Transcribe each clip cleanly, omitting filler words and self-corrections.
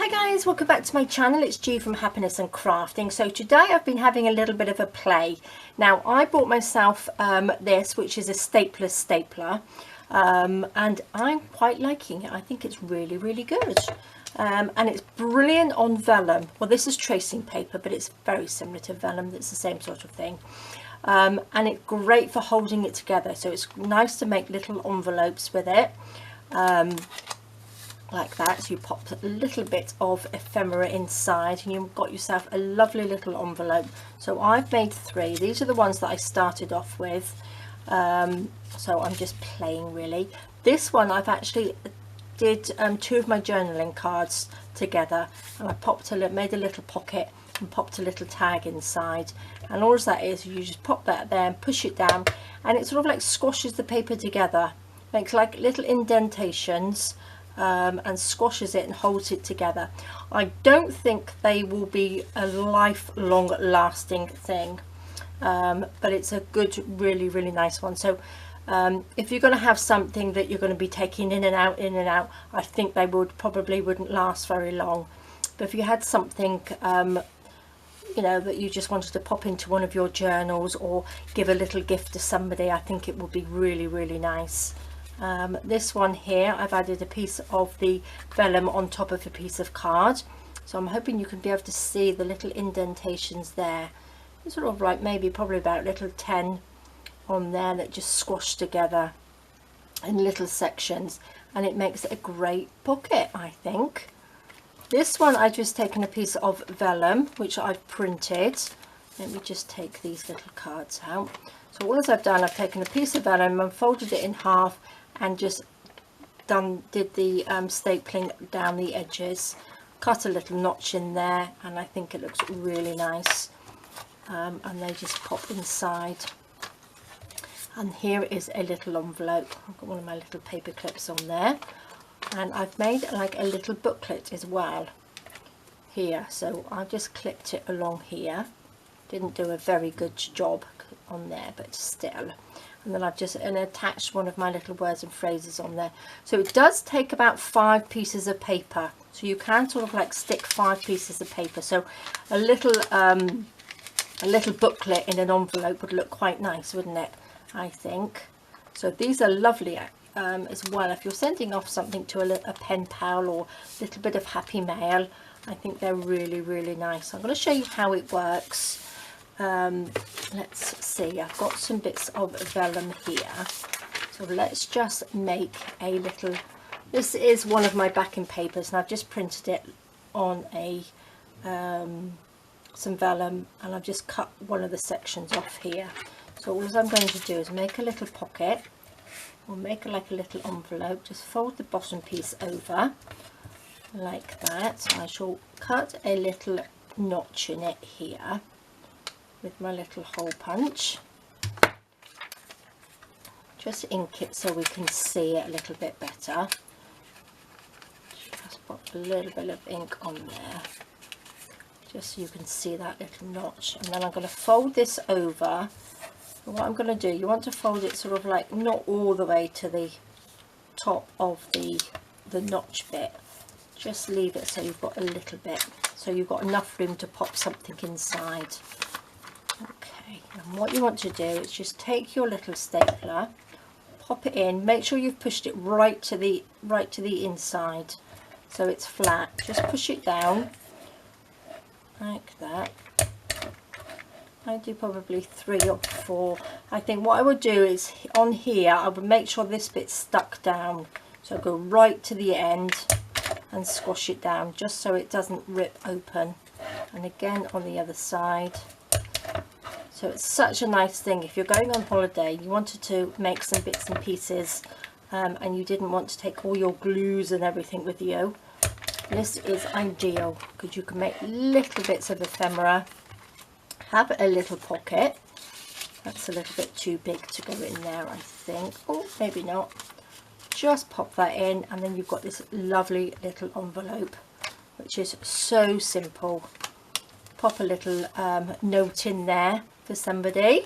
Hi guys, welcome back to my channel. It's G from Happiness and Crafting. So today I've been having a little bit of a play. Now I bought myself this, which is a Stapleless stapler, and I'm quite liking it. I think it's really good, and it's brilliant on vellum. Well, this is tracing paper, but it's very similar to vellum. It's the same sort of thing, and it's great for holding it together. So it's nice to make little envelopes with it. Like that, so you pop a little bit of ephemera inside and you've got yourself a lovely little envelope. So I've made 3. These are the ones that I started off with, so I'm just playing really. This one I've actually did 2 of my journaling cards together, and I made a little pocket and popped a little tag inside, and all that is, you just pop that there and push it down, and it sort of like squashes the paper together, makes like little indentations, and squashes it and holds it together. I don't think they will be a lifelong lasting thing, but it's a good, really nice one. So if you're going to have something that you're going to be taking in and out, I think they probably wouldn't last very long. But if you had something you know, that you just wanted to pop into one of your journals or give a little gift to somebody, I think it would be really nice. This one here, I've added a piece of the vellum on top of a piece of card, so I'm hoping you can be able to see the little indentations there. It's sort of like probably about little 10 on there that just squash together in little sections, and it makes it a great pocket, I think. This one I've just taken a piece of vellum which I've printed. Let me just take these little cards out. So all I've done, I've taken a piece of vellum and folded it in half and just did the stapling down the edges, cut a little notch in there, and I think it looks really nice, and they just pop inside. And here is a little envelope. I've got one of my little paper clips on there, and I've made like a little booklet as well here, so I just clipped it along here. Didn't do a very good job on there, but still. And then I've just attached one of my little words and phrases on there. So it does take about 5 pieces of paper, so you can sort of like stick 5 pieces of paper. So a little booklet in an envelope would look quite nice, wouldn't it? I think so. These are lovely as well if you're sending off something to a pen pal or a little bit of happy mail. I think they're really nice. I'm going to show you how it works. Let's see, I've got some bits of vellum here, so let's just make a little, this is one of my backing papers and I've just printed it on some vellum, and I've just cut one of the sections off here. So all I'm going to do is make a little pocket, or make like a little envelope, just fold the bottom piece over like that. I shall cut a little notch in it here with my little hole punch. Just ink it so we can see it a little bit better. Just put a little bit of ink on there, just so you can see that little notch. And then I'm going to fold this over. And what I'm going to do, you want to fold it sort of like not all the way to the top of the notch bit. Just leave it so you've got a little bit, so you've got enough room to pop something inside. Okay, and what you want to do is just take your little stapler, pop it in, make sure you've pushed it right to the inside so it's flat. Just push it down like that. I do probably 3 or 4. I think what I would do is on here I would make sure this bit's stuck down, so go right to the end and squash it down just so it doesn't rip open, and again on the other side. So it's such a nice thing if you're going on holiday, you wanted to make some bits and pieces, and you didn't want to take all your glues and everything with you. This is ideal because you can make little bits of ephemera, have a little pocket. That's a little bit too big to go in there, I think. Oh, maybe not. Just pop that in, and then you've got this lovely little envelope, which is so simple. Pop a little note in there for somebody,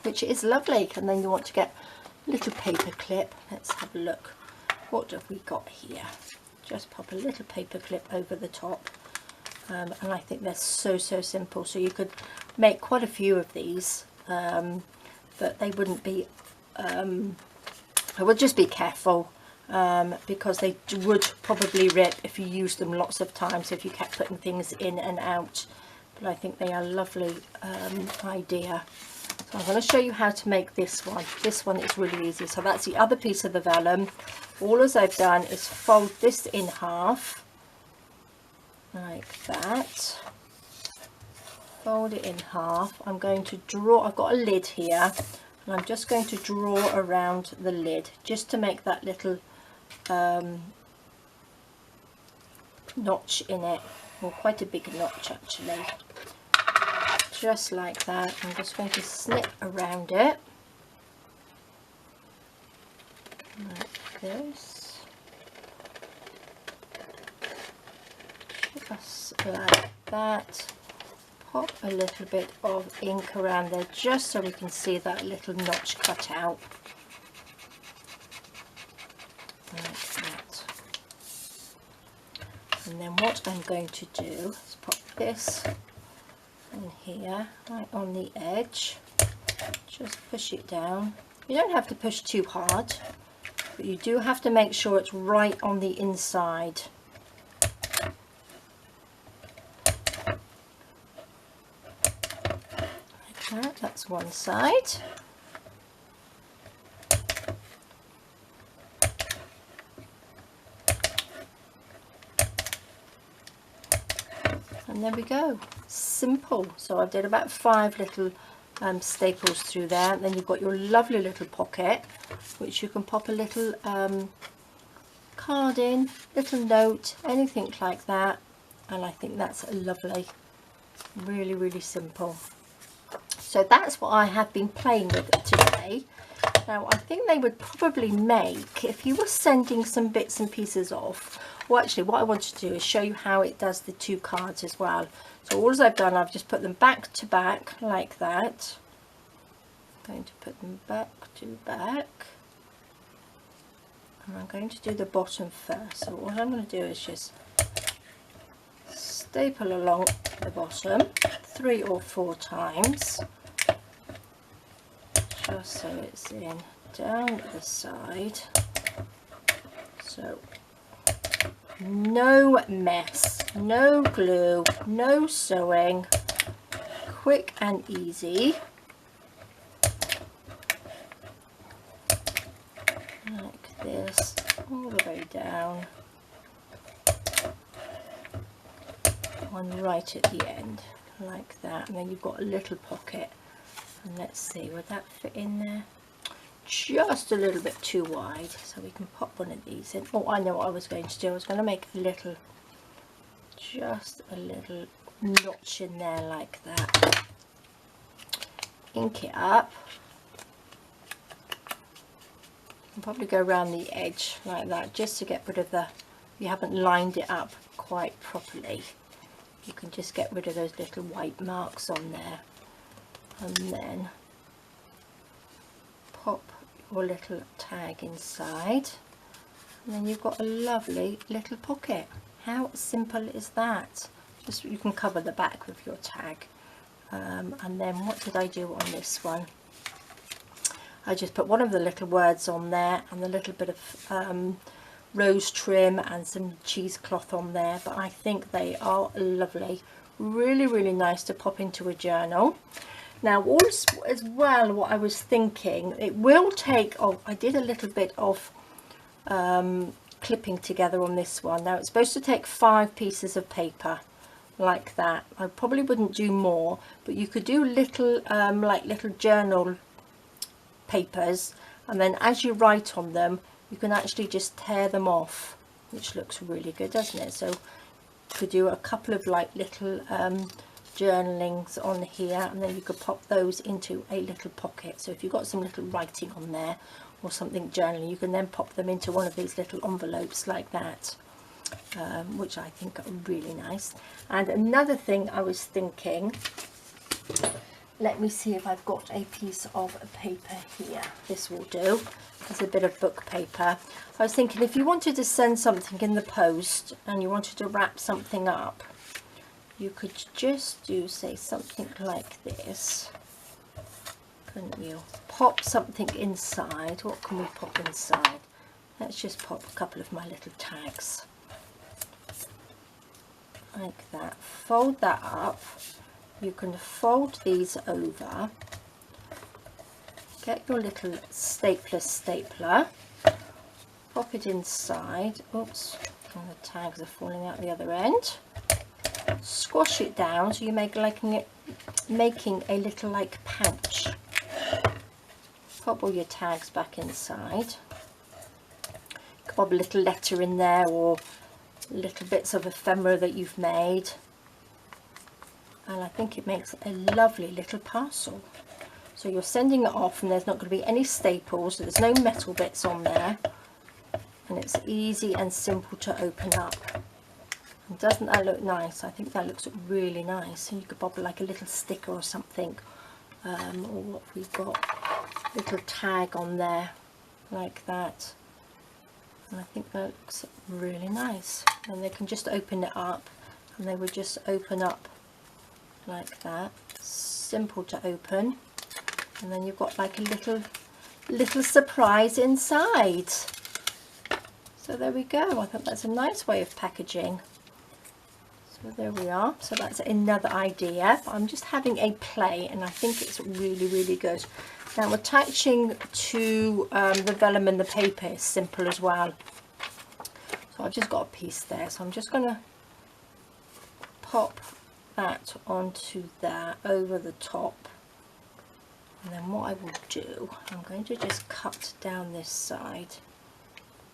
which is lovely. And then you want to get a little paper clip. Let's have a look. What have we got here? just pop a little paper clip over the top. And I think they're so simple, so you could make quite a few of these, but they wouldn't be, I would just be careful, because they would probably rip if you used them lots of times, if you kept putting things in and out. But I think they are a lovely idea. So I'm going to show you how to make this one. This one is really easy. So that's the other piece of the vellum. All as I've done is fold this in half, like that. Fold it in half. I'm going to draw, I've got a lid here, and I'm just going to draw around the lid just to make that little notch in it, or quite a big notch actually, just like that. I'm just going to snip around it like this, just like that. Pop a little bit of ink around there just so we can see that little notch cut out, like that. And then what I'm going to do is pop this in here, right on the edge, just push it down. You don't have to push too hard, but you do have to make sure it's right on the inside. Like that, that's one side. And there we go, simple. So I did about 5 little staples through there. And then you've got your lovely little pocket, which you can pop a little card in, little note, anything like that. And I think that's lovely, really simple. So that's what I have been playing with today. Now I think they would probably make, if you were sending some bits and pieces off, well actually what I wanted to do is show you how it does the 2 cards as well. So all I've done, I've just put them back to back like that. I'm going to put them back to back, and I'm going to do the bottom first. So what I'm going to do is just staple along the bottom 3 or 4 times, just so it's in down the side. So no mess, no glue, no sewing, quick and easy, like this, all the way down, one right at the end, like that. And then you've got a little pocket, and let's see, would that fit in there? Just a little bit too wide, so we can pop one of these in. Oh, I know what I was going to do. I was going to make a little, just a little notch in there like that. Ink it up. And probably go around the edge like that, just to get rid of the, if you haven't lined it up quite properly, you can just get rid of those little white marks on there. And then pop your little tag inside, and then you've got a lovely little pocket. How simple is that? Just, you can cover the back with your tag. And then what did I do on this one? I just put one of the little words on there, and a little bit of rose trim and some cheesecloth on there, but I think they are lovely, really nice to pop into a journal. Now also as well, what I was thinking, it will take, oh, I did a little bit of clipping together on this one. Now it's supposed to take 5 pieces of paper like that. I probably wouldn't do more, but you could do little like little journal papers, and then as you write on them you can actually just tear them off, which looks really good, doesn't it? So you could do a couple of like little journalings on here, and then you could pop those into a little pocket. So if you've got some little writing on there or something journaling, you can then pop them into one of these little envelopes like that, which I think are really nice. And another thing I was thinking let me see if I've got a piece of paper here. This will do. There's a bit of book paper. I was thinking if you wanted to send something in the post and you wanted to wrap something up, you could just do, say, something like this, couldn't you? Pop something inside. What can we pop inside? Let's just pop a couple of my little tags. Like that. Fold that up. You can fold these over. Get your little Stapleless stapler. Pop it inside. Oops, and the tags are falling out the other end. Squash it down so you make making a little like pouch. Pop all your tags back inside. You can pop a little letter in there or little bits of ephemera that you've made, and I think it makes a lovely little parcel. So you're sending it off and there's not going to be any staples, so there's no metal bits on there, and it's easy and simple to open up. And doesn't that look nice? I think that looks really nice. And you could pop like a little sticker or something, or what we've got, little tag on there like that. And I think that looks really nice. And they can just open it up, and they would just open up like that. Simple to open. And then you've got like a little surprise inside. So there we go. I think that's a nice way of packaging. So there we are. So that's another idea. I'm just having a play, and I think it's really, really good. Now attaching to the vellum and the paper is simple as well. So I've just got a piece there, so I'm just going to pop that onto there over the top. And then what I will do, I'm going to just cut down this side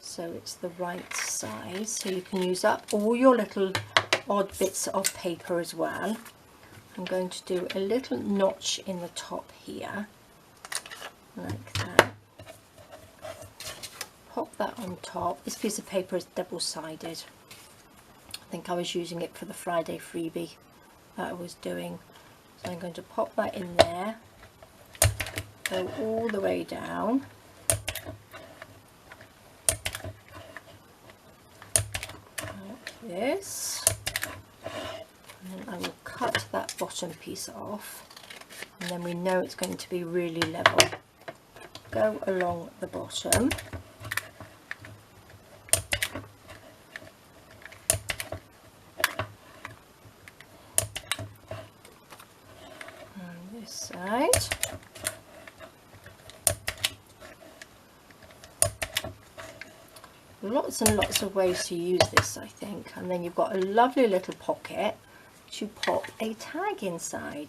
so it's the right size, so you can use up all your little odd bits of paper as well. I'm going to do a little notch in the top here, like that. Pop that on top. This piece of paper is double-sided. I think I was using it for the Friday freebie that I was doing. So I'm going to pop that in there, go all the way down. Like this. And then I will cut that bottom piece off, and then we know it's going to be really level. Go along the bottom. And this side. Lots and lots of ways to use this, I think. And then you've got a lovely little pocket to pop a tag inside,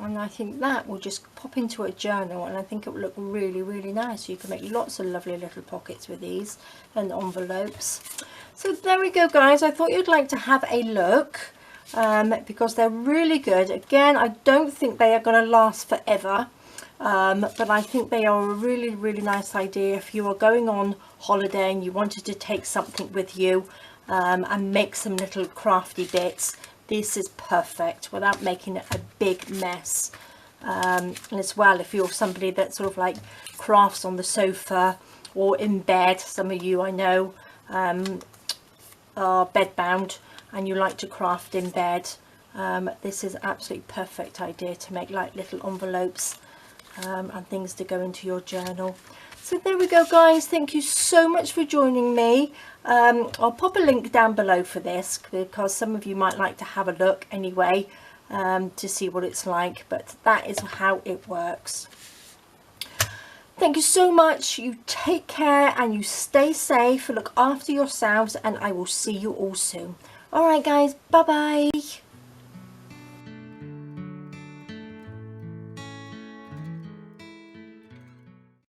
and I think that will just pop into a journal, and I think it will look really, really nice. So you can make lots of lovely little pockets with these and envelopes. So there we go, guys. I thought you'd like to have a look because they're really good. Again, I don't think they are going to last forever, but I think they are a really, really nice idea if you are going on holiday and you wanted to take something with you and make some little crafty bits. This is perfect without making it a big mess. And as well, if you're somebody that sort of like crafts on the sofa or in bed, some of you I know are bedbound and you like to craft in bed, this is an absolutely perfect idea to make like little envelopes and things to go into your journal. So there we go, guys. Thank you so much for joining me. I'll pop a link down below for this because some of you might like to have a look anyway to see what it's like, but that is how it works. Thank you so much. You take care and you stay safe, look after yourselves, and I will see you all soon. All right, guys, bye bye.